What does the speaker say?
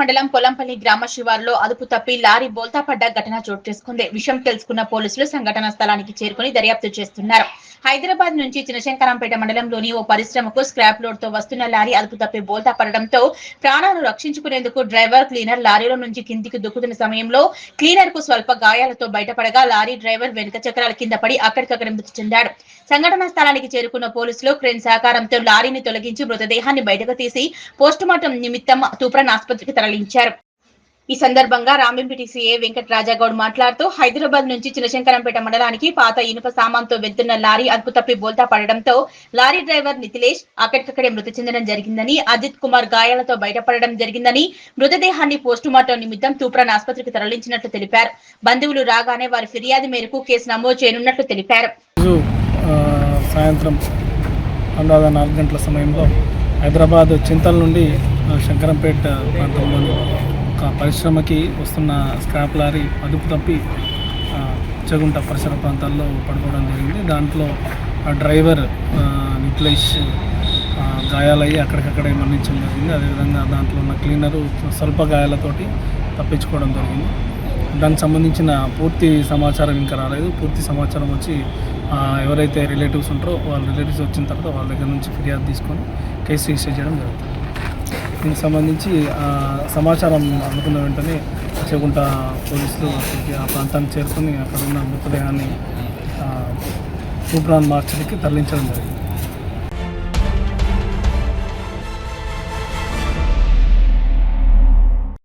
మండలం పొలంపల్లి గ్రామ శివారులో అదుపు తప్పి లారీ బోల్తా పడ్డ ఘటన చోటు చేసుకుంది. విషయం తెలుసుకున్న పోలీసులు సంఘటనా స్థలానికి చేరుకుని దర్యాప్తు చేస్తున్నారు. హైదరాబాద్ నుంచి చినశంకరంపేట మండలంలోని ఓ పరిశ్రమకు స్క్రాప్ లోడ్ తో వస్తున్న లారీ అదుపు తప్పి బోల్తా పడడంతో ప్రాణాలు రక్షించుకునేందుకు డ్రైవర్ క్లీనర్ లారీలో నుంచి కిందికి దుక్కుతున్న సమయంలో క్లీనర్ కు స్వల్ప గాయాలతో బయటపడగా లారీ డ్రైవర్ వెనుక చక్రాల కింద పడి అక్కడికక్కడ మృతి చెందాడు. సంఘటనా స్థలానికి చేరుకున్న పోలీసులు క్రేన్ సహకారంతో లారీని తొలగించి మృతదేహాన్ని బయటకు తీసి పోస్టుమార్టం నిమిత్తం తూప్రాన్ ఆసుపత్రికి తరలించారు. ఈ సందర్భంగా రాంబింపేట సీఐ వెంకట రాజాగౌడ్ మాట్లాడుతూ హైదరాబాద్ నుంచి చినశంకరంపేట మండలానికి పాత ఇనుప సామాన్తో వెళ్తున్న లారీ అదుపు తప్పి బోల్తా పడడంతో లారీ డ్రైవర్ నితిలేష్ అక్కడికక్కడే మృతి చెందడం జరిగిందని, అజిత్ కుమార్ గాయాలతో బయటపడడం జరిగిందని, మృతదేహాన్ని పోస్టుమార్టం నిమిత్తం తూప్రాన్ ఆసుపత్రికి తరలించినట్లు తెలిపారు. బంధువులు రాగానే వారి ఫిర్యాదు మేరకు కేసు నమోదు చేయనున్నట్లు తెలిపారు. సాయంత్రం 4 గంటల సమయంలో హైదరాబాద్ చింతల నుండి శంకరంపేట ప్రాంతంలోని ఒక పరిశ్రమకి వస్తున్న స్క్రాప్ లారీ అదుపు తప్పి చెగుంట పరిసర ప్రాంతాల్లో పడిపోవడం జరిగింది. దాంట్లో డ్రైవర్ నితిలేష్ గాయాలయ్యి అక్కడికక్కడే మరణించడం జరిగింది. అదేవిధంగా దాంట్లో ఉన్న క్లీనరు స్వల్ప గాయాలతోటి తప్పించుకోవడం జరిగింది. దానికి సంబంధించిన పూర్తి సమాచారం ఇంకా రాలేదు. పూర్తి సమాచారం వచ్చి ఎవరైతే రిలేటివ్స్ ఉంటారో వాళ్ళ రిలేటివ్స్ వచ్చిన తర్వాత వాళ్ళ దగ్గర నుంచి ఫిర్యాదు తీసుకొని కేసు రిజిస్టర్ చేయడం జరుగుతుంది. దీనికి సంబంధించి సమాచారం అందుకున్న వెంటనే చెగుంట పోలీసులు ఆ ప్రాంతానికి చేరుకొని అక్కడ ఉన్న మృతదేహాన్ని తూప్రాన్ మార్చికి తరలించడం జరిగింది.